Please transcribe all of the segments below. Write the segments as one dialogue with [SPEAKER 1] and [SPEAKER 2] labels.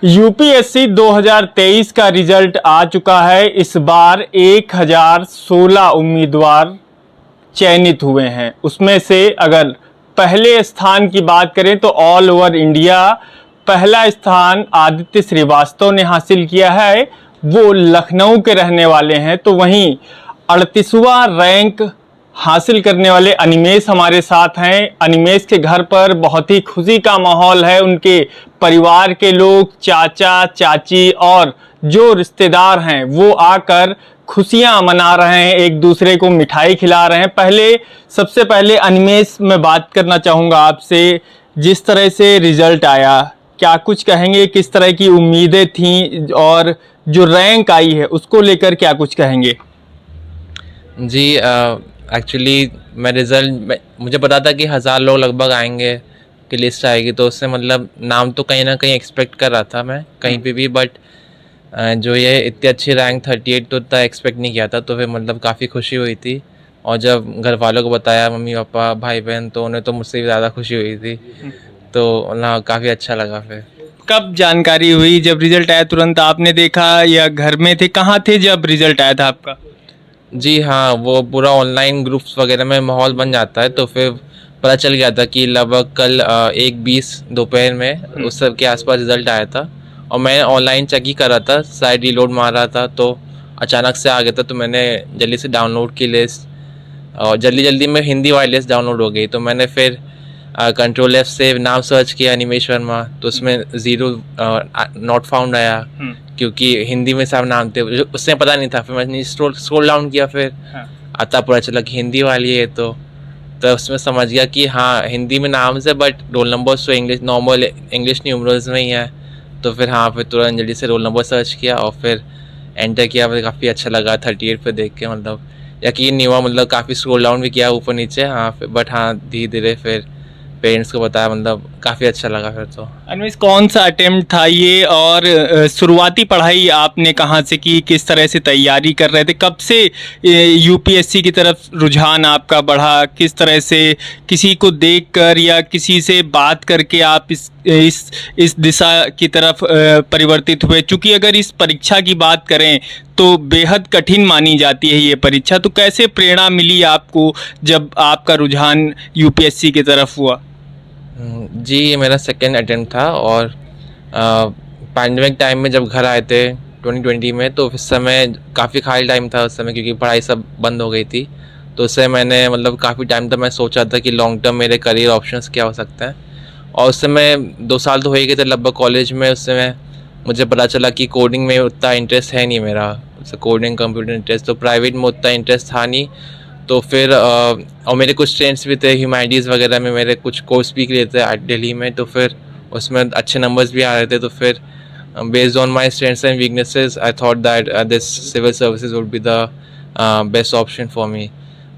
[SPEAKER 1] UPSC 2023 का result आ चुका है। इस बार 1016 उम्मीदवार चयनित हुए हैं। उसमें से अगर पहले स्थान की बात करें तो ऑल ओवर इंडिया पहला स्थान आदित्य श्रीवास्तव ने हासिल किया है। वो लखनऊ के रहने वाले हैं। तो वहीं 38वां रैंक हासिल करने वाले अनिमेष हमारे साथ हैं। अनिमेष के घर पर बहुत ही खुशी का माहौल है। उनके परिवार के लोग, चाचा चाची और जो रिश्तेदार हैं वो आकर खुशियां मना रहे हैं, एक दूसरे को मिठाई खिला रहे हैं। सबसे पहले अनिमेष, मैं बात करना चाहूँगा आपसे। जिस तरह से रिजल्ट आया, क्या कुछ कहेंगे? किस तरह की उम्मीदें थीं और जो रैंक आई है उसको लेकर क्या कुछ कहेंगे?
[SPEAKER 2] जी, एक्चुअली मुझे पता था कि 1000 लोग लगभग आएंगे कि लिस्ट आएगी, तो उससे मतलब नाम तो कहीं ना कहीं एक्सपेक्ट कर रहा था मैं कहीं पे भी। बट जो ये इतनी अच्छी रैंक 38 तो इतना एक्सपेक्ट नहीं किया था, तो फिर मतलब काफ़ी खुशी हुई थी। और जब घर वालों को बताया, मम्मी पापा भाई बहन, तो उन्हें तो मुझसे भी ज़्यादा खुशी हुई थी। तो ना काफ़ी अच्छा लगा। फिर
[SPEAKER 1] कब जानकारी हुई? जब रिजल्ट आया तुरंत आपने देखा या घर में थे? कहाँ थे जब रिजल्ट आया था आपका?
[SPEAKER 2] जी हाँ, वो पूरा ऑनलाइन ग्रुप्स वगैरह में माहौल बन जाता है, तो फिर पता चल गया था कि लगभग कल 1:20 दोपहर में उस सब के आसपास रिज़ल्ट आया था। और मैं ऑनलाइन चेक ही कर रहा था, साइट रीलोड मार रहा था, तो अचानक से आ गया था। तो मैंने जल्दी से डाउनलोड की लिस्ट, और जल्दी में हिंदी वाली लिस्ट डाउनलोड हो गई। तो मैंने फिर कंट्रोल F से नाम सर्च किया अनिमेष वर्मा, तो उसमें 0 नॉट फाउंड आया, क्योंकि हिंदी में सब नाम थे, उससे पता नहीं था। फिर मैंने स्क्रॉल डाउन किया, फिर आता पता चला कि हिंदी वाली है। तो उसमें समझ गया कि हाँ, हिंदी में नाम से, बट रोल नंबर तो इंग्लिश, नॉर्मल इंग्लिश न्यूमरल्स में ही है। तो फिर हाँ, फिर तुरंत जल्दी से रोल नंबर सर्च किया और फिर एंटर किया। मुझे काफ़ी अच्छा लगा 38 पे देख के, मतलब यकीन नहीं हुआ। मतलब काफ़ी स्क्रॉल डाउन भी किया ऊपर नीचे, हाँ, बट हाँ, धीरे धीरे फिर पेरेंट्स को बताया, मतलब काफ़ी अच्छा लगा फिर तो।
[SPEAKER 1] अनिमेष, कौन सा अटेम्प्ट था ये और शुरुआती पढ़ाई आपने कहाँ से की? किस तरह से तैयारी कर रहे थे? कब से यूपीएससी की तरफ रुझान आपका बढ़ा? किस तरह से किसी को देखकर या किसी से बात करके आप इस दिशा की तरफ परिवर्तित हुए? चूँकि अगर इस परीक्षा की बात करें तो बेहद कठिन मानी जाती है ये परीक्षा। तो कैसे प्रेरणा मिली आपको जब आपका रुझान यूपीएससी की तरफ हुआ?
[SPEAKER 2] जी, ये मेरा सेकेंड अटेम्प्ट था। और पैंडमिक टाइम में जब घर आए थे 2020 में, तो उस समय काफ़ी खाली टाइम था उस समय, क्योंकि पढ़ाई सब बंद हो गई थी। तो उससे मैंने मतलब काफ़ी टाइम तक मैं सोचा था कि लॉन्ग टर्म मेरे करियर ऑप्शंस क्या हो सकते हैं। और उस समय 2 साल तो हो ही गए थे लगभग कॉलेज में। उस समय मुझे पता चला कि कोडिंग में उतना इंटरेस्ट है नहीं मेरा, कोडिंग कंप्यूटर इंटरेस्ट, तो प्राइवेट में उतना इंटरेस्ट था नहीं। तो फिर और मेरे कुछ फ्रेंड्स भी थे ह्यूमैनिटीज़ वगैरह में, मेरे कुछ कोर्स भी किए थे दिल्ली में, तो फिर उसमें अच्छे नंबर्स भी आ रहे थे। तो फिर based on my strengths and weaknesses, I thought that this civil services would be the best option for me.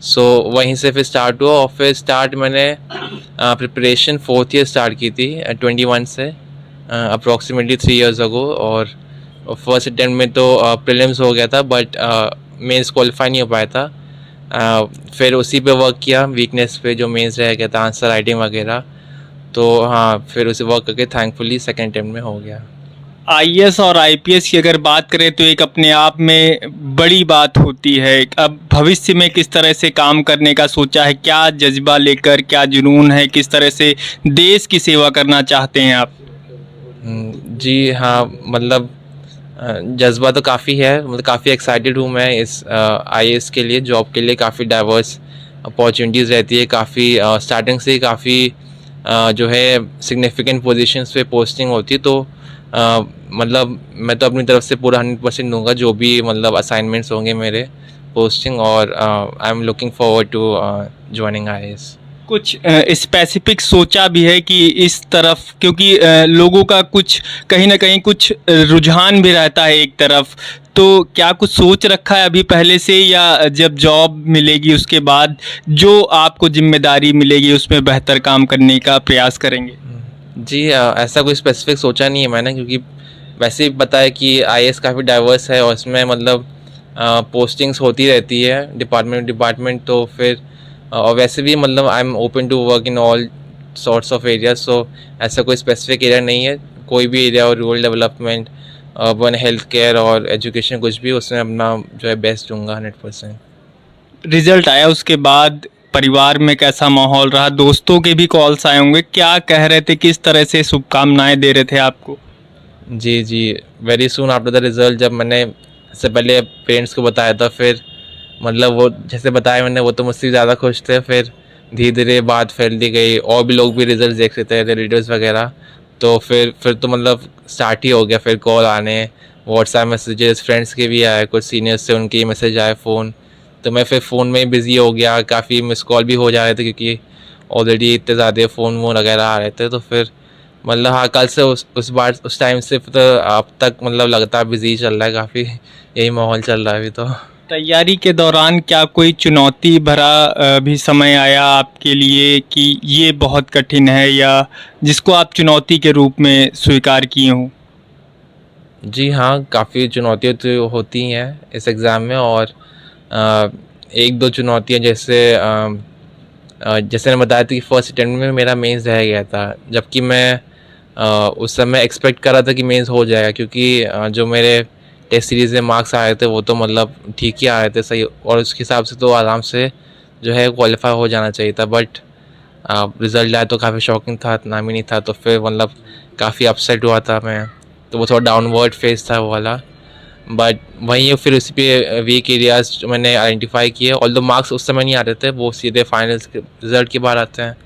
[SPEAKER 2] So वहीं से फिर स्टार्ट हुआ। और फिर मैंने प्रिपरेशन 4th ईयर स्टार्ट की थी 21 से, अप्रॉक्सीमेटली 3 years अगो। और फर्स्ट अटेम्प्ट में तो प्रीलिम्स हो गया था, बट मेंस क्वालिफाई नहीं हो पाया था। फिर उसी पे वर्क किया, वीकनेस पे जो मेंस रह गया था, आंसर राइटिंग वगैरह। तो हाँ, फिर उसे वर्क करके थैंकफुली सेकंड अटेम्प्ट में हो गया।
[SPEAKER 1] आईएएस और आईपीएस की अगर बात करें तो एक अपने आप में बड़ी बात होती है। अब भविष्य में किस तरह से काम करने का सोचा है? क्या जज्बा लेकर, क्या जुनून है? किस तरह से देश की सेवा करना चाहते हैं आप?
[SPEAKER 2] जी हाँ, मतलब जज्बा तो काफ़ी है। मतलब काफ़ी एक्साइटेड हूँ मैं इस आईएएस के लिए, जॉब के लिए। काफ़ी डाइवर्स अपॉर्चुनिटीज़ रहती है, काफ़ी स्टार्टिंग से ही काफ़ी जो है सिग्निफिकेंट पोजीशंस पे पोस्टिंग होती है। तो मतलब मैं तो अपनी तरफ से पूरा 100% दूंगा, जो भी मतलब असाइनमेंट्स होंगे मेरे पोस्टिंग। और I am looking forward to joining IAS.
[SPEAKER 1] कुछ स्पेसिफिक सोचा भी है कि इस तरफ, क्योंकि लोगों का कुछ कहीं ना कहीं कुछ रुझान भी रहता है एक तरफ। तो क्या कुछ सोच रखा है अभी पहले से, या जब जॉब मिलेगी उसके बाद जो आपको जिम्मेदारी मिलेगी उसमें बेहतर काम करने का प्रयास करेंगे?
[SPEAKER 2] जी, ऐसा कोई स्पेसिफिक सोचा नहीं है मैंने, क्योंकि वैसे ही पता है कि आईएएस काफ़ी डाइवर्स है और इसमें मतलब पोस्टिंग्स होती रहती है डिपार्टमेंट। तो फिर और वैसे भी मतलब I am open to work in all sorts of areas. So ऐसा कोई स्पेसिफिक एरिया नहीं है, कोई भी एरिया और rural development, urban health care और एजुकेशन कुछ भी, उसमें अपना जो है बेस्ट दूंगा 100%।
[SPEAKER 1] रिजल्ट आया उसके बाद परिवार में कैसा माहौल रहा? दोस्तों के भी कॉल्स आए होंगे, क्या कह रहे थे, किस तरह से शुभकामनाएं दे रहे थे आपको?
[SPEAKER 2] जी जी, very soon after the result जब मैंने इससे पहले पेरेंट्स को बताया था, फिर मतलब वो जैसे बताया मैंने, वो तो मुझसे ज़्यादा खुश थे। फिर धीरे धीरे बात फैलती गई, और भी लोग भी रिजल्ट देख रहे थे, रिलेटिव्स वगैरह। तो फिर तो मतलब स्टार्ट ही हो गया, फिर कॉल आने, व्हाट्सएप मैसेजेस, फ्रेंड्स के भी आए, कुछ सीनियर्स से उनके मैसेज आए, फ़ोन। तो मैं फिर फ़ोन में ही बिज़ी हो गया, काफ़ी मिस कॉल भी हो जा रहे थे क्योंकि ऑलरेडी इतने ज़्यादा फ़ोन वोन वगैरह आ रहे थे। तो फिर मतलब हाँ, कल से उस टाइम से फिर तो अब तक मतलब लगातार बिज़ी चल रहा है, काफ़ी यही माहौल चल रहा है अभी तो।
[SPEAKER 1] तैयारी के दौरान क्या कोई चुनौती भरा भी समय आया आपके लिए कि ये बहुत कठिन है, या जिसको आप चुनौती के रूप में स्वीकार किए हों?
[SPEAKER 2] जी हाँ, काफ़ी चुनौतियाँ तो होती हैं इस एग्ज़ाम में, और एक दो चुनौतियाँ जैसे मैंने बताया था कि फर्स्ट अटेम्प्ट में मेरा मेंस रह गया था, जबकि मैं उस समय एक्सपेक्ट कर रहा था कि मेंस हो जाएगा, क्योंकि जो मेरे टेस्ट सीरीज़ में मार्क्स आए थे वो तो मतलब ठीक ही आ रहे थे, सही, और उसके हिसाब से तो आराम से जो है क्वालिफाई हो जाना चाहिए था। बट रिज़ल्ट आया तो काफ़ी शॉकिंग था, इतना भी नहीं था, तो फिर मतलब काफ़ी अपसेट हुआ था मैं। तो वो थोड़ा डाउनवर्ड फेज़ था वो वाला। बट वहीं फिर उसी पे वीक एरियाज़ जो मैंने आइडेंटिफाई किए, ऑल्दो मार्क्स उस समय नहीं आते थे, वो सीधे फाइनल्स के रिज़ल्ट के बाद आते हैं।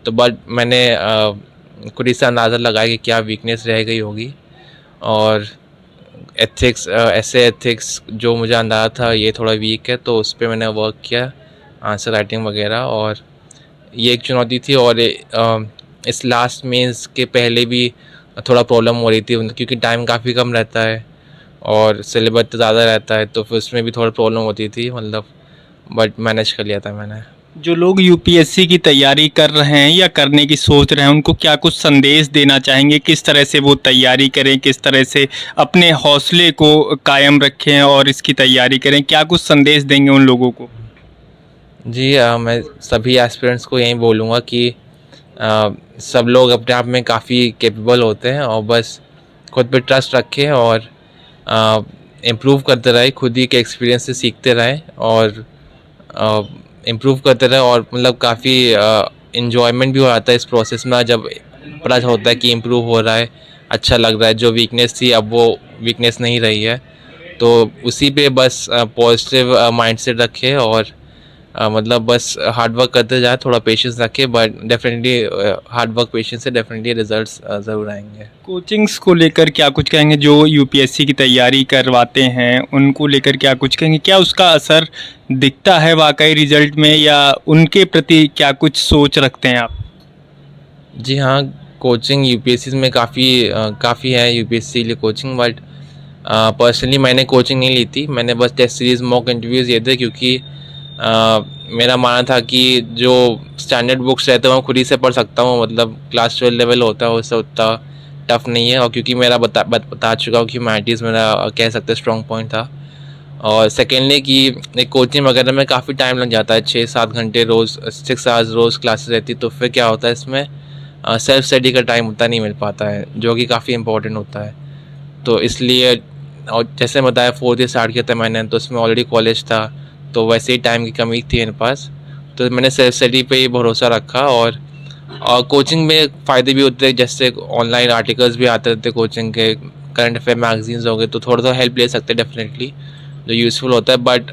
[SPEAKER 2] तो बट मैंने खुद ही से अंदाज़ा लगाया कि क्या वीकनेस रह गई होगी, और एथिक्स जो मुझे अंदाज़ा था ये थोड़ा वीक है, तो उस पे मैंने वर्क किया, आंसर राइटिंग वगैरह। और ये एक चुनौती थी, और इस लास्ट मेंस के पहले भी थोड़ा प्रॉब्लम हो रही थी क्योंकि टाइम काफ़ी कम रहता है और सिलेबस तो ज़्यादा रहता है, तो फिर उसमें भी थोड़ा प्रॉब्लम होती थी मतलब, बट मैनेज कर लिया था मैंने।
[SPEAKER 1] जो लोग यूपीएससी की तैयारी कर रहे हैं या करने की सोच रहे हैं, उनको क्या कुछ संदेश देना चाहेंगे? किस तरह से वो तैयारी करें, किस तरह से अपने हौसले को कायम रखें और इसकी तैयारी करें? क्या कुछ संदेश देंगे उन लोगों को?
[SPEAKER 2] जी मैं सभी एस्पिरेंट्स को यही बोलूँगा कि सब लोग अपने आप में काफ़ी कैपेबल होते हैं, और बस खुद पे ट्रस्ट रखें और इम्प्रूव करते रहें, खुद ही के एक्सपीरियंस से सीखते रहें और इम्प्रूव करते रहें। और मतलब काफ़ी इन्जॉयमेंट भी हो जाता है इस प्रोसेस में, जब पता होता है कि इम्प्रूव हो रहा है, अच्छा लग रहा है, जो वीकनेस थी अब वो वीकनेस नहीं रही है। तो उसी पे बस पॉजिटिव माइंडसेट रखें, और मतलब बस हार्ड वर्क करते जाए, थोड़ा पेशेंस रखें, but definitely hard work patience से डेफिनेटली रिजल्ट्स ज़रूर आएंगे।
[SPEAKER 1] कोचिंग्स को लेकर क्या कुछ कहेंगे? जो यूपीएससी की तैयारी करवाते हैं उनको लेकर क्या कुछ कहेंगे? क्या उसका असर दिखता है वाकई रिजल्ट में, या उनके प्रति क्या कुछ सोच रखते हैं आप?
[SPEAKER 2] जी हाँ, कोचिंग यूपीएससी में काफ़ी है यूपीएससी के लिए कोचिंग, बट पर्सनली मैंने कोचिंग नहीं ली थी, मैंने बस टेस्ट सीरीज़ मॉक इंटरव्यूज़ दिए थे, क्योंकि मेरा मानना था कि जो स्टैंडर्ड बुक्स रहते हैं वो खुद ही से पढ़ सकता हूँ, मतलब क्लास 12 लेवल होता है उससे उतना टफ नहीं है, और क्योंकि मेरा बता चुका हूँ कि ह्यूमैनिटीज़ मेरा कह सकते स्ट्रॉन्ग पॉइंट था। और सेकेंडली कि एक कोचिंग वगैरह में काफ़ी टाइम लग जाता है, 6-7 घंटे रोज़, 6 आवर्स रोज़ क्लासेस रहती, तो फिर क्या होता है इसमें सेल्फ स्टडी का टाइम उतना नहीं मिल पाता है, जो कि काफ़ी इंपॉर्टेंट होता है। तो इसलिए, और जैसे बताया 4th ईयर स्टार्ट किया था मैंने, तो उसमें ऑलरेडी कॉलेज था, तो वैसे ही टाइम की कमी थी मेरे पास, तो मैंने सेल्फ स्टडी पे ही भरोसा रखा। और कोचिंग में फ़ायदे भी होते हैं, जैसे ऑनलाइन आर्टिकल्स भी आते रहते कोचिंग के, करंट अफेयर मैगजीन्स हो गए, तो थोड़ा सा हेल्प ले सकते हैं डेफिनेटली, जो यूज़फुल होता है। बट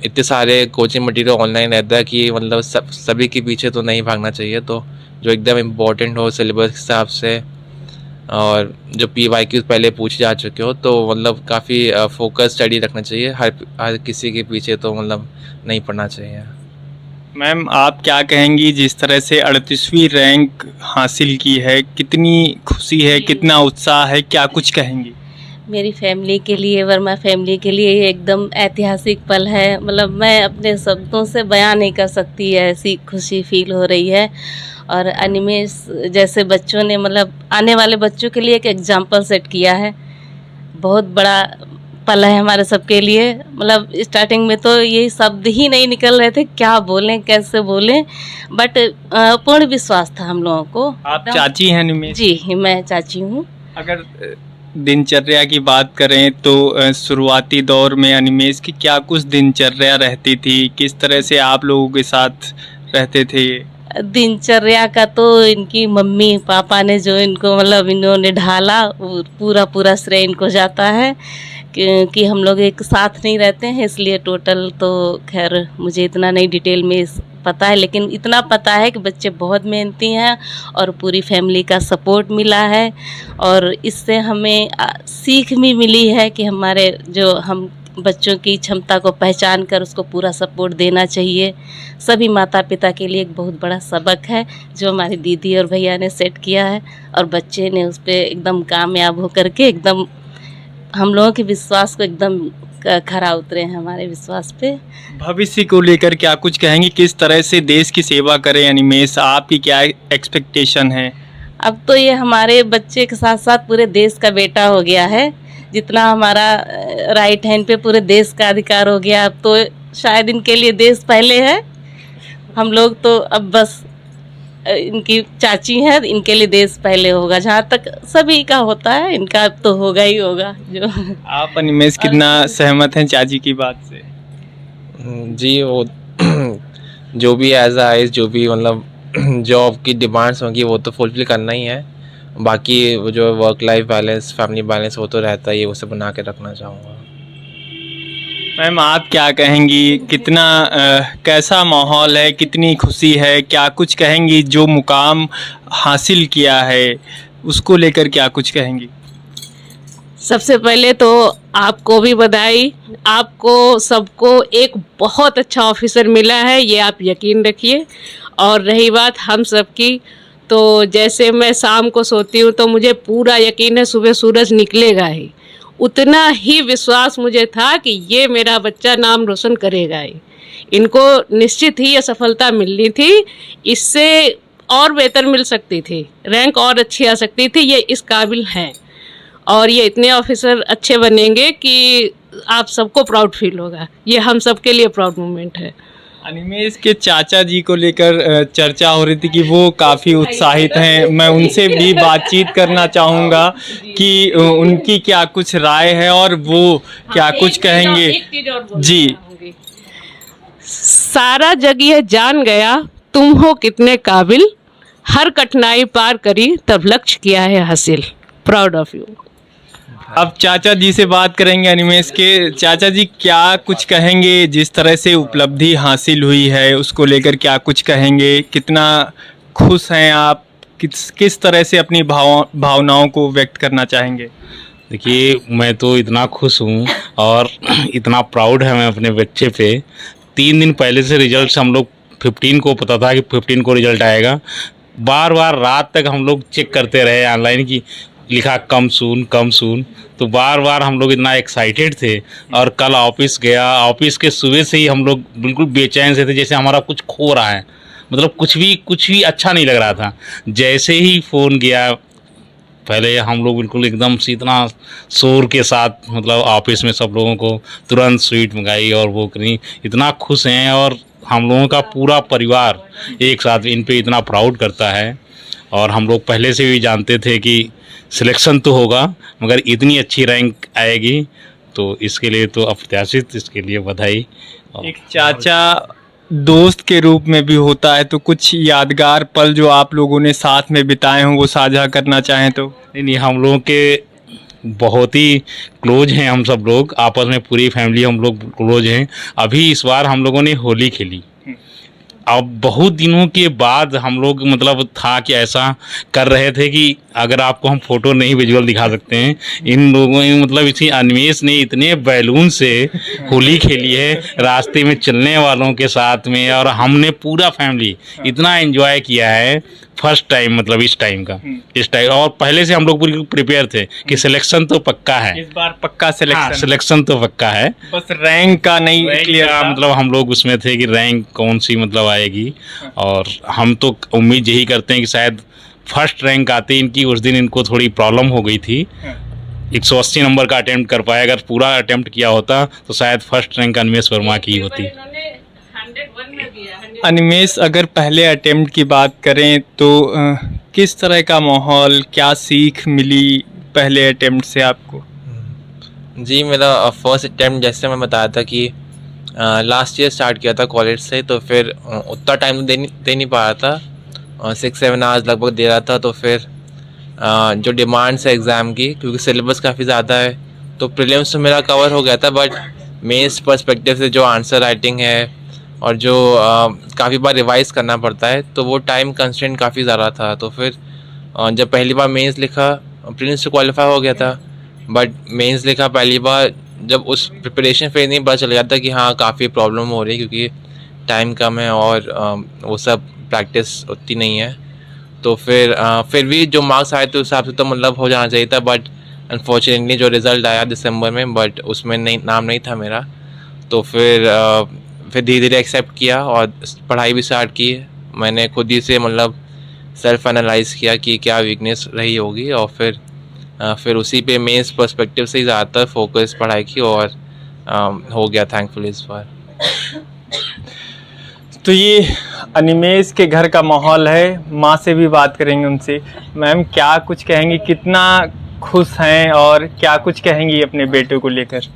[SPEAKER 2] इतने सारे कोचिंग मटेरियल ऑनलाइन रहता है कि मतलब सभी के पीछे तो नहीं भागना चाहिए, तो जो एकदम इम्पोर्टेंट हो सिलेबस के हिसाब से, और जो PYQ पहले पूछे जा चुके हो, तो मतलब काफ़ी फोकस स्टडी रखना चाहिए, हर किसी के पीछे तो मतलब नहीं पढ़ना चाहिए।
[SPEAKER 1] मैम, आप क्या कहेंगी जिस तरह से 38वीं रैंक हासिल की है, कितनी खुशी है, कितना उत्साह है, क्या कुछ कहेंगी?
[SPEAKER 3] मेरी फैमिली के लिए, वर्मा फैमिली के लिए ये एकदम ऐतिहासिक पल है, मतलब मैं अपने शब्दों से बयां नहीं कर सकती, ऐसी खुशी फील हो रही है। और अनिमेश जैसे बच्चों ने मतलब आने वाले बच्चों के लिए एक एग्जाम्पल सेट किया है, बहुत बड़ा पल है हमारे सबके लिए। मतलब स्टार्टिंग में तो ये शब्द ही नहीं निकल रहे थे, क्या बोलें कैसे बोलें, बट पूर्ण विश्वास था हम लोगों को।
[SPEAKER 1] आप चाची हैं निमेश?
[SPEAKER 3] जी, मैं चाची हूँ।
[SPEAKER 1] अगर दिनचर्या की बात करें तो शुरुआती दौर में अनिमेष की क्या कुछ दिनचर्या रहती थी, किस तरह से आप लोगों के साथ रहते थे?
[SPEAKER 3] दिनचर्या का तो इनकी मम्मी पापा ने जो इनको मतलब इन्होंने ढाला, वो पूरा श्रेय इनको जाता है, क्योंकि हम लोग एक साथ नहीं रहते हैं, इसलिए टोटल तो खैर मुझे इतना नहीं डिटेल में पता है, लेकिन इतना पता है कि बच्चे बहुत मेहनती हैं और पूरी फैमिली का सपोर्ट मिला है। और इससे हमें सीख भी मिली है कि हमारे जो हम बच्चों की क्षमता को पहचान कर उसको पूरा सपोर्ट देना चाहिए। सभी माता पिता के लिए एक बहुत बड़ा सबक है जो हमारी दीदी और भैया ने सेट किया है, और बच्चे ने उस पर एकदम कामयाब होकर के एकदम हम लोगों के विश्वास को एकदम खरा उतरे हैं हमारे विश्वास पे।
[SPEAKER 1] भविष्य को लेकर क्या कुछ कहेंगे, किस तरह से देश की सेवा करें अनिमेष, आपकी क्या एक्सपेक्टेशन है?
[SPEAKER 3] अब तो ये हमारे बच्चे के साथ साथ पूरे देश का बेटा हो गया है। जितना हमारा राइट हैंड पे पूरे देश का अधिकार हो गया, अब तो शायद इनके लिए देश पहले है। हम लोग तो अब बस इनकी चाची है, इनके लिए देश पहले होगा। जहाँ तक सभी का होता है, इनका तो होगा ही होगा। जो
[SPEAKER 1] आप अनिमेष कितना सहमत हैं चाची की बात से?
[SPEAKER 2] जी, वो जो भी एज अ आइज जो भी मतलब जॉब की डिमांड्स होंगी वो तो फुलफिल करना ही है। बाकी वो जो work life balance, family balance वो तो रहता ही है, उसे बना के रखना चाहूँगा।
[SPEAKER 1] मैम आप क्या कहेंगी, कितना कैसा माहौल है, कितनी खुशी है, क्या कुछ कहेंगी? जो मुकाम हासिल किया है उसको लेकर क्या कुछ कहेंगी?
[SPEAKER 4] सबसे पहले तो आपको भी बधाई, आपको सबको एक बहुत अच्छा ऑफिसर मिला है, ये आप यकीन रखिए। और रही बात हम सबकी, तो जैसे मैं शाम को सोती हूँ तो मुझे पूरा यकीन है सुबह सूरज निकलेगा ही, उतना ही विश्वास मुझे था कि ये मेरा बच्चा नाम रोशन करेगा ही। इनको निश्चित ही ये सफलता मिलनी थी, इससे और बेहतर मिल सकती थी, रैंक और अच्छी आ सकती थी। ये इस काबिल हैं और ये इतने ऑफिसर अच्छे बनेंगे कि आप सबको प्राउड फील होगा। ये हम सबके लिए प्राउड मोमेंट है।
[SPEAKER 1] अनिमेष के चाचा जी को लेकर चर्चा हो रही थी कि वो काफ़ी उत्साहित हैं। मैं उनसे भी बातचीत करना चाहूँगा कि उनकी क्या कुछ राय है और वो क्या कुछ कहेंगे। जी,
[SPEAKER 4] सारा जग ये जान गया तुम हो कितने काबिल, हर कठिनाई पार करी तब लक्ष्य किया है हासिल, प्राउड ऑफ यू।
[SPEAKER 1] अब चाचा जी से बात करेंगे अनिमेष के। चाचा जी क्या कुछ कहेंगे, जिस तरह से उपलब्धि हासिल हुई है उसको लेकर क्या कुछ कहेंगे? कितना खुश हैं आप, किस तरह से अपनी भावनाओं को व्यक्त करना चाहेंगे?
[SPEAKER 5] देखिए, मैं तो इतना खुश हूँ और इतना प्राउड है मैं अपने बच्चे पे। 3 दिन पहले से रिजल्ट हम लोग 15 को पता था कि 15 को रिजल्ट आएगा। बार बार रात तक हम लोग चेक करते रहे ऑनलाइन की लिखा कम सून, तो बार बार हम लोग इतना एक्साइटेड थे। और कल ऑफिस गया, ऑफिस के सुबह से ही हम लोग बिल्कुल बेचैन से थे, जैसे हमारा कुछ खो रहा है, मतलब कुछ भी अच्छा नहीं लग रहा था। जैसे ही फ़ोन गया, पहले हम लोग बिल्कुल एकदम से इतना शोर के साथ मतलब ऑफिस में सब लोगों को तुरंत स्वीट मंगाई और वो करी, इतना खुश हैं। और हम लोगों का पूरा परिवार एक साथ इन पे इतना प्राउड करता है। और हम लोग पहले से भी जानते थे कि सिलेक्शन तो होगा मगर इतनी अच्छी रैंक आएगी, तो इसके लिए तो अप्रत्याशित, इसके लिए बधाई।
[SPEAKER 1] एक चाचा दोस्त के रूप में भी होता है, तो कुछ यादगार पल जो आप लोगों ने साथ में बिताए हों वो साझा करना चाहें तो?
[SPEAKER 5] नहीं, हम लोगों के बहुत ही क्लोज हैं, हम सब लोग आपस में पूरी फैमिली हम लोग क्लोज हैं। अभी इस बार हम लोगों ने होली खेली। अब बहुत दिनों के बाद हम लोग मतलब था कि ऐसा कर रहे थे कि अगर आपको हम फोटो नहीं विजुअल दिखा सकते हैं, इन लोगों ने मतलब इसी अनिमेष ने इतने बैलून से होली खेली है रास्ते में चलने वालों के साथ में, और हमने पूरा फैमिली इतना एंजॉय किया है फर्स्ट टाइम, मतलब इस टाइम। और पहले से हम लोग पूरी प्रिपेयर थे कि सिलेक्शन तो पक्का है,
[SPEAKER 1] इस बार पक्का
[SPEAKER 5] सिलेक्शन तो पक्का है,
[SPEAKER 1] बस रैंक का नहीं क्लियर था।
[SPEAKER 5] मतलब हम लोग उसमें थे कि रैंक कौन सी मतलब आएगी। और हम तो उम्मीद यही करते हैं कि शायद फर्स्ट रैंक आते इनकी, उस दिन इनको थोड़ी प्रॉब्लम हो गई थी 180 नंबर का अटेम्प्ट कर पाया। अगर पूरा अटेम्प्ट किया होता तो शायद फर्स्ट रैंक अनिमेष वर्मा की ही होती।
[SPEAKER 1] अनिमेष, अगर पहले अटेम्प्ट की बात करें तो किस तरह का माहौल, क्या सीख मिली पहले अटेम्प्ट से आपको?
[SPEAKER 2] जी, मेरा फर्स्ट अटेम्प्ट जैसे मैं बताया था कि लास्ट ईयर स्टार्ट किया था कॉलेज से, तो फिर उतना टाइम दे नहीं पा रहा था, 6-7 आवर्स लगभग दे रहा था। तो फिर जो डिमांड्स है एग्ज़ाम की, क्योंकि सिलेबस काफ़ी ज़्यादा है, तो प्रीलिम्स तो मेरा कवर हो गया था, बट मेंस पर्सपेक्टिव से जो आंसर राइटिंग है और जो काफ़ी बार रिवाइज़ करना पड़ता है, तो वो टाइम कंस्ट्रेंट काफ़ी ज़्यादा था। तो फिर जब पहली बार मेंस लिखा, प्रीलिम्स से क्वालिफाई हो गया था, बट मेंस लिखा पहली बार, जब उस प्रिपरेशन फेज नहीं पता चल गया था कि हाँ काफ़ी प्रॉब्लम हो रही है, क्योंकि टाइम कम है और वो सब प्रैक्टिस उतनी नहीं है। तो फिर भी जो मार्क्स आए थे उस हिसाब से तो मतलब हो जाना चाहिए था, बट अनफॉर्चुनेटली जो रिज़ल्ट आया दिसंबर में, बट उसमें नाम नहीं था मेरा। तो फिर धीरे धीरे एक्सेप्ट किया और पढ़ाई भी स्टार्ट की। मैंने खुद ही से मतलब सेल्फ एनालाइज किया कि क्या वीकनेस रही होगी, और फिर उसी पे मेंस पर्सपेक्टिव से ही ज़्यादातर फोकस पढ़ाई की, और हो गया थैंकफुली इस बार।
[SPEAKER 1] तो ये अनिमेष के घर का माहौल है। माँ से भी बात करेंगे उनसे। मैम, क्या कुछ कहेंगी, कितना खुश हैं और क्या कुछ कहेंगी अपने बेटे को लेकर?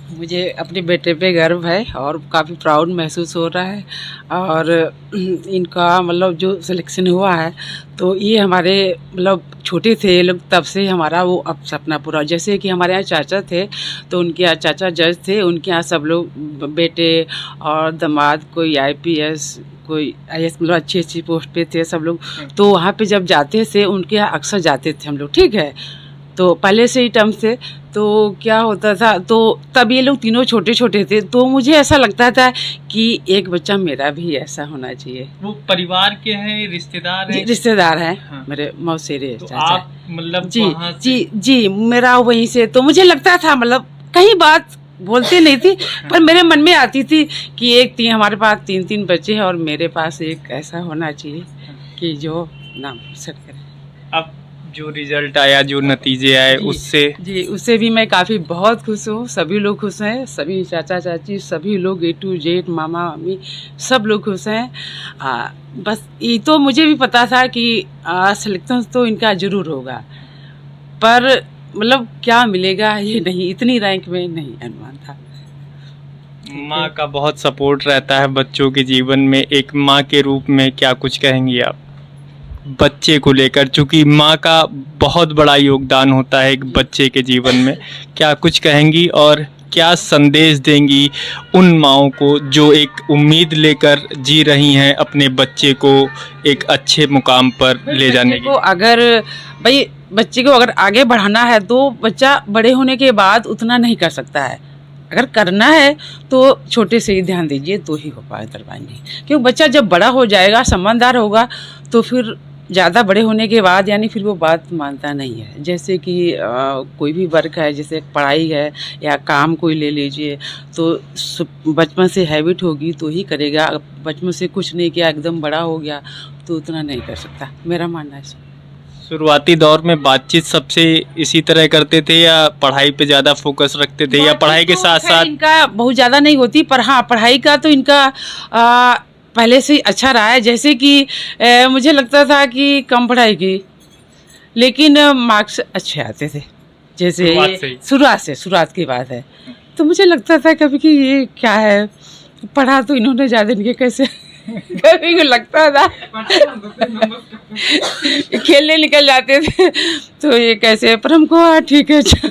[SPEAKER 6] मुझे अपने बेटे पे गर्व है और काफ़ी प्राउड महसूस हो रहा है। और इनका मतलब जो सिलेक्शन हुआ है, तो ये हमारे मतलब छोटे थे ये लोग, तब से हमारा वो अब सपना पूरा। जैसे कि हमारे यहाँ चाचा थे, तो उनके यहाँ चाचा जज थे, उनके यहाँ सब लोग बेटे और दामाद, कोई IPS, कोई IAS, मतलब अच्छी अच्छी पोस्ट पे थे सब लोग। तो वहाँ पे जब जाते थे उनके यहाँ अक्सर जाते थे हम लोग, ठीक है। तो पहले से ही टर्म से तो क्या होता था, तो तब ये लोग तीनों छोटे छोटे थे, तो मुझे ऐसा लगता था कि एक बच्चा मेरा भी ऐसा होना चाहिए।
[SPEAKER 1] वो परिवार के हैं, रिश्तेदार हैं?
[SPEAKER 6] रिश्तेदार हैं।
[SPEAKER 1] हाँ।
[SPEAKER 6] मेरे मौसेरे
[SPEAKER 1] तो
[SPEAKER 6] चाचा।
[SPEAKER 1] आप मतलब
[SPEAKER 6] जी
[SPEAKER 1] वहाँ से-
[SPEAKER 6] जी मेरा वहीं से, तो मुझे लगता था, मतलब कहीं बात बोलते नहीं थी, पर मेरे मन में आती थी कि हमारे पास 3-3 बच्चे हैं और मेरे पास एक ऐसा होना चाहिए कि जो नाम सेट करे।
[SPEAKER 1] अब जो रिजल्ट आया, जो नतीजे आए,
[SPEAKER 6] उससे भी मैं काफ़ी बहुत खुश हूँ। सभी लोग खुश हैं, सभी चाचा चाची, सभी लोग A to Z, मामा मामी, सब लोग खुश हैं। बस ये तो मुझे भी पता था कि सिलेक्शन तो इनका ज़रूर होगा, पर मतलब क्या मिलेगा ये नहीं, इतनी रैंक में नहीं अनुमान था।
[SPEAKER 1] माँ का बहुत सपोर्ट रहता है बच्चों के जीवन में। एक माँ के रूप में क्या कुछ कहेंगी आप बच्चे को लेकर, चूँकि माँ का बहुत बड़ा योगदान होता है एक बच्चे के जीवन में? क्या कुछ कहेंगी और क्या संदेश देंगी उन माँओं को जो एक उम्मीद लेकर जी रही हैं अपने बच्चे को एक अच्छे मुकाम पर ले जाने की?
[SPEAKER 6] अगर भाई बच्चे को अगर आगे बढ़ाना है तो बच्चा बड़े होने के बाद उतना नहीं कर सकता है। अगर करना है तो छोटे से ही ध्यान दीजिए तो ही हो पाए दरवाएंगे, क्योंकि बच्चा जब बड़ा हो जाएगा, समझदार होगा, तो फिर ज़्यादा बड़े होने के बाद यानी फिर वो बात मानता नहीं है। जैसे कि कोई भी वर्क है, जैसे पढ़ाई है या काम कोई ले लीजिए, तो बचपन से हैबिट होगी तो ही करेगा। बचपन से कुछ नहीं किया, एकदम बड़ा हो गया तो उतना नहीं कर सकता, मेरा मानना है।
[SPEAKER 1] शुरुआती दौर में बातचीत सबसे इसी तरह करते थे या पढ़ाई पे ज़्यादा फोकस रखते थे, या पढ़ाई के साथ साथ?
[SPEAKER 6] इनका बहुत ज़्यादा नहीं होती, पर हाँ पढ़ाई का तो इनका पहले से ही अच्छा रहा है। जैसे कि मुझे लगता था कि कम पढ़ाई की, लेकिन मार्क्स अच्छे आते थे। जैसे शुरुआत की बात है, तो मुझे लगता था कभी कि ये क्या है, पढ़ा तो इन्होंने ज़्यादा, इनके कैसे कभी को लगता था खेलने निकल जाते थे तो ये कैसे, पर हमको ठीक है। अच्छा,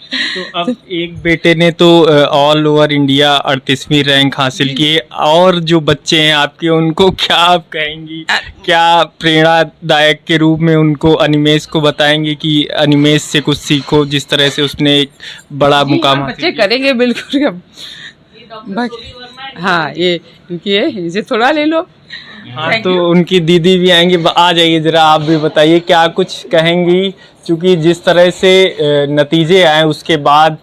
[SPEAKER 1] तो अब एक बेटे ने तो ऑल ओवर इंडिया 38वीं रैंक हासिल की है, और जो बच्चे हैं आपके उनको क्या आप कहेंगी, क्या प्रेरणादायक के रूप में उनको अनिमेष को बताएंगे कि अनिमेष से कुछ सीखो, जिस तरह से उसने एक बड़ा मुकाम हासिल
[SPEAKER 6] बच्चे करेंगे बिल्कुल। हाँ, ये क्योंकि इसे थोड़ा ले लो।
[SPEAKER 1] हाँ, तो उनकी दीदी भी आएंगी, आ जाइए ज़रा, आप भी बताइए क्या कुछ कहेंगी, क्योंकि जिस तरह से नतीजे आए उसके बाद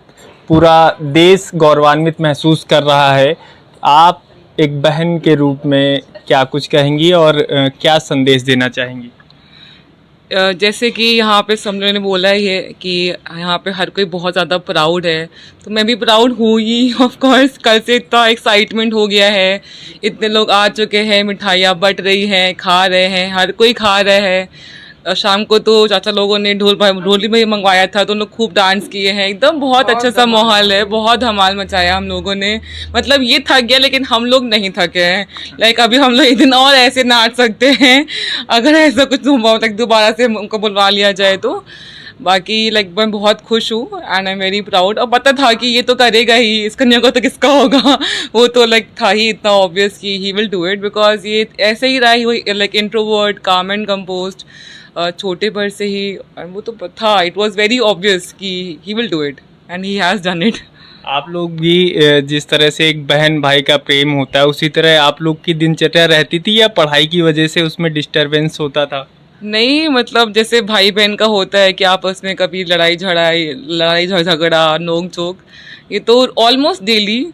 [SPEAKER 1] पूरा देश गौरवान्वित महसूस कर रहा है। आप एक बहन के रूप में क्या कुछ कहेंगी और क्या संदेश देना चाहेंगी?
[SPEAKER 7] जैसे कि यहाँ पे सब लोगों ने बोला ही है कि यहाँ पे हर कोई बहुत ज़्यादा प्राउड है, तो मैं भी प्राउड हूँ ही। ऑफ कोर्स कल से इतना एक्साइटमेंट हो गया है, इतने लोग आ चुके हैं, मिठाइयाँ बट रही हैं, खा रहे हैं, हर कोई खा रहे हैं। शाम को तो चाचा लोगों ने ढोली में मंगवाया था, तो उन लोग खूब डांस किए हैं, एकदम बहुत अच्छा सा माहौल है, बहुत धमाल मचाया हम लोगों ने। मतलब ये थक गया लेकिन हम लोग नहीं थके हैं। लाइक अभी हम लोग एक दिन और ऐसे नाच सकते हैं अगर ऐसा कुछ मतलब दोबारा से उनको बुलवा लिया जाए तो। बाकी लाइक मैं बहुत खुश हूँ and I am very proud. और पता था कि ये तो करेगा ही, इस कन्या को तो किसका होगा, वो तो लाइक था ही इतना ऑब्वियस कि he will do it, because ये ऐसे ही रहा ही, लाइक इंट्रोवर्ट, काम एंड कंपोज्ड, छोटे पर से ही, वो तो था, इट वाज वेरी ऑब्वियस कि he will do it and he has done it.
[SPEAKER 1] आप लोग भी जिस तरह से एक बहन भाई का प्रेम होता है उसी तरह आप लोग की दिनचर्या रहती थी या पढ़ाई की वजह से उसमें डिस्टरबेंस होता था?
[SPEAKER 7] नहीं, मतलब जैसे भाई बहन का होता है कि आपस में कभी लड़ाई झगड़ा, नोक झोंक, ये तो almost daily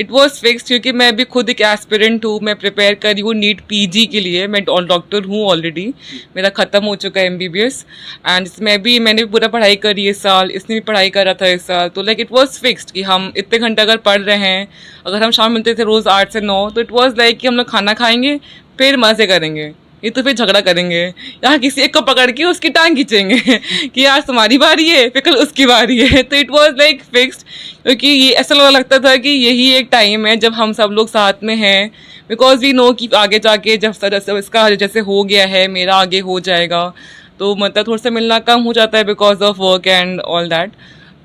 [SPEAKER 7] it was fixed, क्योंकि मैं भी खुद एक एस्पिरेंट हूँ, मैं प्रिपेयर कर रही हूँ नीट पीजी के लिए, मैं डॉक्टर हूँ ऑलरेडी, मेरा ख़त्म हो चुका है MBBS एंड मैंने भी पूरा पढ़ाई करी इस साल, इसने भी पढ़ाई करा था इस साल, तो लाइक इट वॉज फिक्स्ड कि हम इतने घंटे अगर पढ़ रहे हैं, अगर हम शाम मिलते थे रोज़ 8 से 9, तो इट वॉज लाइक कि हम लोग खाना खाएंगे फिर मज़े करेंगे, ये तो फिर झगड़ा करेंगे या किसी एक को पकड़ के उसकी टांग खींचेंगे कि आज तुम्हारी बारी है, फिर कल उसकी बारी है। तो इट वाज लाइक फिक्स्ड, क्योंकि ये ऐसा लगता था कि यही एक टाइम है जब हम सब लोग साथ में हैं, बिकॉज वी नो कि आगे जाके जब इसका जैसे हो गया है, मेरा आगे हो जाएगा, तो मतलब थोड़ा सा मिलना कम हो जाता है because of work and all that.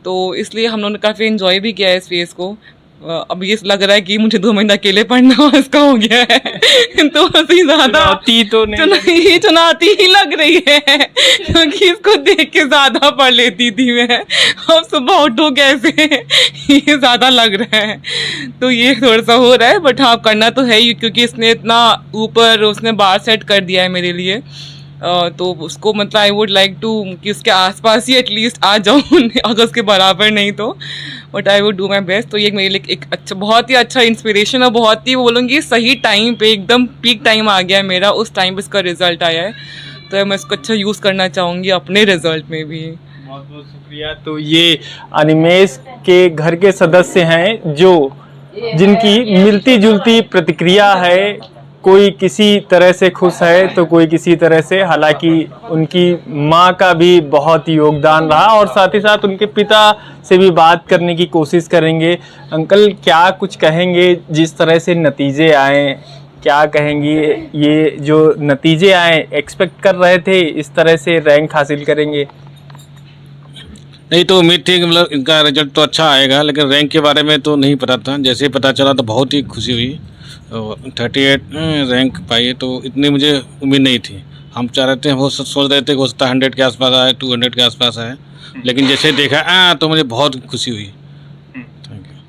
[SPEAKER 7] तो इसलिए हम लोगों ने काफ़ी इन्जॉय भी किया है इस फेज़ को। अब ये लग रहा है कि मुझे 2 महीना अकेले पढ़ना इसका हो गया है तो उससे ज़्यादा ये चुनौती ही लग रही है, क्योंकि इसको देख के ज़्यादा पढ़ लेती थी मैं, अब सुबह उठो कैसे ये ज़्यादा लग रहा है, तो ये थोड़ा सा हो रहा है। बट हाँ, करना तो है ही, क्योंकि इसने इतना ऊपर उसने बार सेट कर दिया है मेरे लिए, तो उसको मतलब आई वुड लाइक टू कि उसके आसपास ही एटलीस्ट आ जाऊँ अगर उसके बराबर नहीं तो, but I would do my best. तो ये मेरे लिए एक अच्छा, बहुत ही अच्छा इंस्पिरेशन और बहुत ही बोलूँगी सही टाइम पे, एकदम पीक टाइम आ गया है मेरा, उस टाइम पे इसका रिजल्ट आया है, तो मैं इसको अच्छा यूज़ करना चाहूँगी अपने रिजल्ट में भी।
[SPEAKER 1] बहुत बहुत शुक्रिया। तो ये अनिमेष के घर के सदस्य हैं जिनकी मिलती जुलती प्रतिक्रिया है, कोई किसी तरह से खुश है तो कोई किसी तरह से, हालांकि उनकी माँ का भी बहुत योगदान रहा और साथ ही साथ उनके पिता से भी बात करने की कोशिश करेंगे। अंकल क्या कुछ कहेंगे, जिस तरह से नतीजे आए क्या कहेंगी? ये जो नतीजे आए एक्सपेक्ट कर रहे थे इस तरह से रैंक हासिल करेंगे?
[SPEAKER 5] नहीं तो उम्मीद थी कि मतलब इनका रिजल्ट तो अच्छा आएगा, लेकिन रैंक के बारे में तो नहीं पता था। जैसे ही पता चला तो बहुत ही खुशी हुई। 38 रैंक पाई तो इतनी मुझे उम्मीद नहीं थी। हम चाह रहे थे, वो सोच रहे थे कि हो सकता 100 के आसपास आए, 200 के आसपास आए, लेकिन जैसे देखा तो मुझे बहुत खुशी हुई।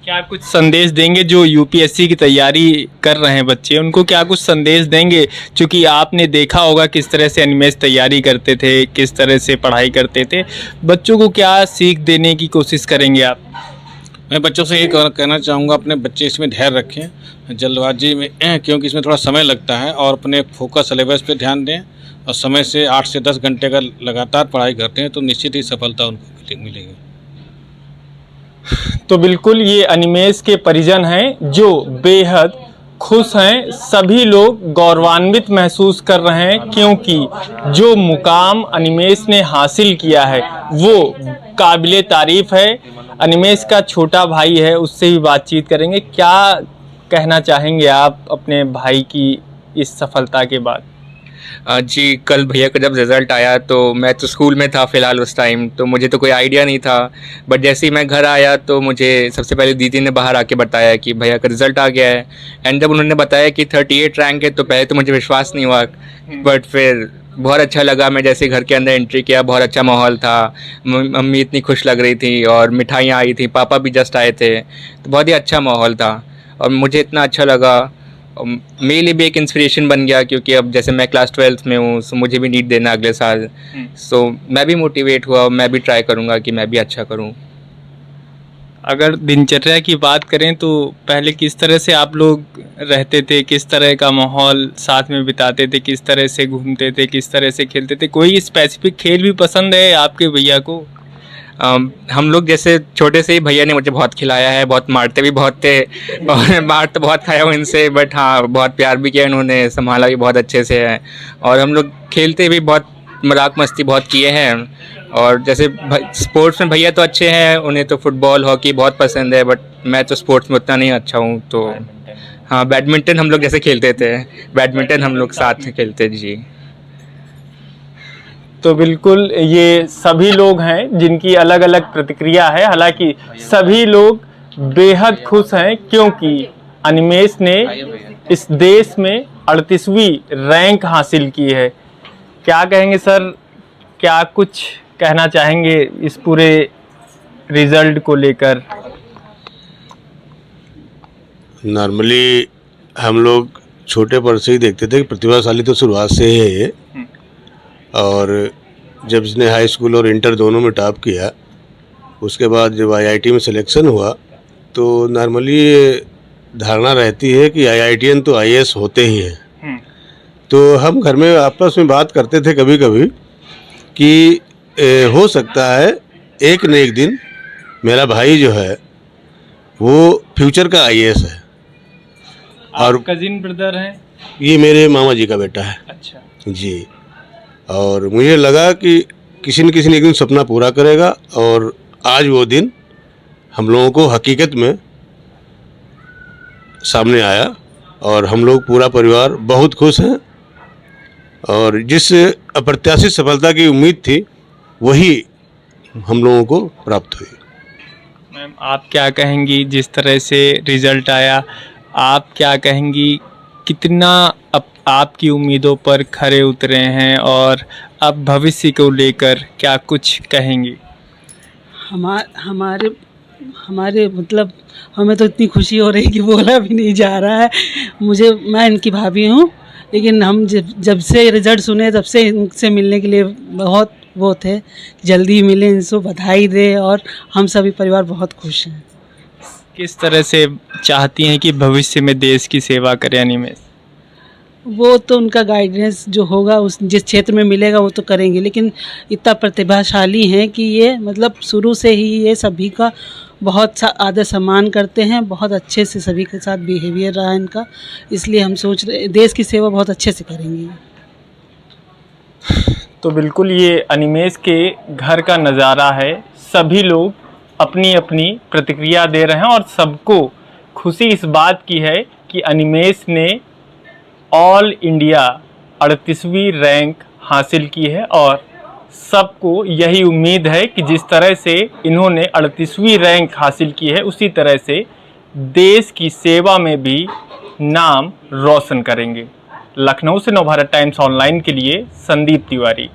[SPEAKER 1] क्या कुछ संदेश देंगे जो यूपीएससी की तैयारी कर रहे हैं बच्चे, उनको क्या कुछ संदेश देंगे? क्योंकि आपने देखा होगा किस तरह से अनिमेष तैयारी करते थे, किस तरह से पढ़ाई करते थे, बच्चों को क्या सीख देने की कोशिश करेंगे आप?
[SPEAKER 5] मैं बच्चों से ये कहना चाहूँगा, अपने बच्चे इसमें धैर्य रखें, जल्दबाजी में क्योंकि इसमें थोड़ा समय लगता है, और अपने फोकस सिलेबस पे ध्यान दें और समय से 8 से 10 घंटे अगर लगातार पढ़ाई करते हैं तो निश्चित ही सफलता उनको मिलेगी।
[SPEAKER 1] तो बिल्कुल ये अनिमेष के परिजन हैं जो बेहद खुश हैं, सभी लोग गौरवान्वित महसूस कर रहे हैं, क्योंकि जो मुकाम अनिमेष ने हासिल किया है वो काबिले तारीफ है। अनिमेष का छोटा भाई है, उससे भी बातचीत करेंगे। क्या कहना चाहेंगे आप अपने भाई की इस सफलता के बाद?
[SPEAKER 8] जी, कल भैया का जब रिज़ल्ट आया तो मैं तो स्कूल में था फ़िलहाल उस टाइम, तो मुझे तो कोई आइडिया नहीं था। बट जैसे ही मैं घर आया तो मुझे सबसे पहले दीदी ने बाहर आके बताया कि भैया का रिज़ल्ट आ गया है। एंड जब उन्होंने बताया कि 38 रैंक है तो पहले तो मुझे विश्वास नहीं हुआ, बट फिर बहुत अच्छा लगा। मैं जैसे घर के अंदर एंट्री किया, बहुत अच्छा माहौल था, मम्मी इतनी खुश लग रही थी और मिठाइयाँ आई थी, पापा भी जस्ट आए थे, तो बहुत ही अच्छा माहौल था और मुझे इतना अच्छा लगा। मेरे लिए भी एक इंस्पिरेशन बन गया, क्योंकि अब जैसे मैं क्लास 12th में हूँ, सो मुझे भी नीट देना अगले साल, सो मैं भी मोटिवेट हुआ, मैं भी ट्राई करूँगा कि मैं भी अच्छा करूँ।
[SPEAKER 1] अगर दिनचर्या की बात करें तो पहले किस तरह से आप लोग रहते थे, किस तरह का माहौल साथ में बिताते थे, किस तरह से घूमते थे, किस तरह से खेलते थे? कोई स्पेसिफिक खेल भी पसंद है आपके भैया को?
[SPEAKER 8] हम लोग जैसे छोटे से ही भैया ने मुझे बहुत खिलाया है, बहुत मारते भी बहुत थे और मार तो बहुत खाया हूँ इनसे, बट हाँ बहुत प्यार भी किया इन्होंने, संभाला भी बहुत अच्छे से है। और हम लोग खेलते भी बहुत, मजाक मस्ती बहुत किए हैं। और जैसे स्पोर्ट्स में भैया तो अच्छे हैं, उन्हें तो फुटबॉल हॉकी बहुत पसंद है, बट मैं तो स्पोर्ट्स में उतना नहीं अच्छा हूँ। तो हाँ, बैडमिंटन हम लोग जैसे खेलते थे, बैडमिंटन हम लोग साथ में खेलते जी।
[SPEAKER 1] तो बिल्कुल ये सभी लोग हैं जिनकी अलग अलग प्रतिक्रिया है। हालांकि सभी लोग बेहद खुश हैं क्योंकि अनिमेष ने इस देश में 38वीं रैंक हासिल की है। क्या कहेंगे सर, क्या कुछ कहना चाहेंगे इस पूरे रिजल्ट को लेकर?
[SPEAKER 9] नॉर्मली हम लोग छोटे पर से ही देखते थे कि प्रतिभाशाली तो शुरुआत से ही है ये, और जब इसने हाई स्कूल और इंटर दोनों में टॉप किया, उसके बाद जब आईआईटी में सिलेक्शन हुआ तो नॉर्मली ये धारणा रहती है कि आईआईटीएन तो आईएएस होते ही हैं। तो हम घर में आपस में बात करते थे कभी कभी कि हो सकता है एक न एक दिन मेरा भाई जो है वो फ्यूचर का आईएएस है। और
[SPEAKER 1] कजिन ब्रदर हैं?
[SPEAKER 9] ये मेरे मामा जी का बेटा है।
[SPEAKER 1] अच्छा
[SPEAKER 9] जी। और मुझे लगा कि किसी न किसी ने एक दिन सपना पूरा करेगा, और आज वो दिन हम लोगों को हकीकत में सामने आया और हम लोग पूरा परिवार बहुत खुश हैं। और जिस अप्रत्याशित सफलता की उम्मीद थी वही हम लोगों को प्राप्त हुई।
[SPEAKER 1] मैम, आप क्या कहेंगी जिस तरह से रिजल्ट आया? आप क्या कहेंगी कितना आपकी उम्मीदों पर खरे उतरे हैं, और अब भविष्य को लेकर क्या कुछ कहेंगी?
[SPEAKER 6] हमारे मतलब हमें तो इतनी खुशी हो रही है कि बोला भी नहीं जा रहा है। मैं इनकी भाभी हूँ, लेकिन हम जब से रिजल्ट सुने तब से इनसे मिलने के लिए बहुत वो थे, जल्दी मिले, इनको बधाई दे, और हम सभी परिवार बहुत खुश हैं।
[SPEAKER 1] किस तरह से चाहती हैं कि भविष्य में देश की सेवा करें अनिमेष?
[SPEAKER 6] वो तो उनका गाइडेंस जो होगा उस जिस क्षेत्र में मिलेगा वो तो करेंगे, लेकिन इतना प्रतिभाशाली हैं कि ये मतलब शुरू से ही ये सभी का बहुत आदर सम्मान करते हैं, बहुत अच्छे से सभी के साथ बिहेवियर रहा इनका, इसलिए हम सोच रहे देश की सेवा बहुत अच्छे से करेंगे।
[SPEAKER 1] तो बिल्कुल ये अनिमेष के घर का नज़ारा है। सभी लोग अपनी अपनी प्रतिक्रिया दे रहे हैं और सबको खुशी इस बात की है कि अनिमेष ने ऑल इंडिया 38वीं रैंक हासिल की है, और सबको यही उम्मीद है कि जिस तरह से इन्होंने 38वीं रैंक हासिल की है उसी तरह से देश की सेवा में भी नाम रोशन करेंगे। लखनऊ से नवभारत टाइम्स ऑनलाइन के लिए संदीप तिवारी।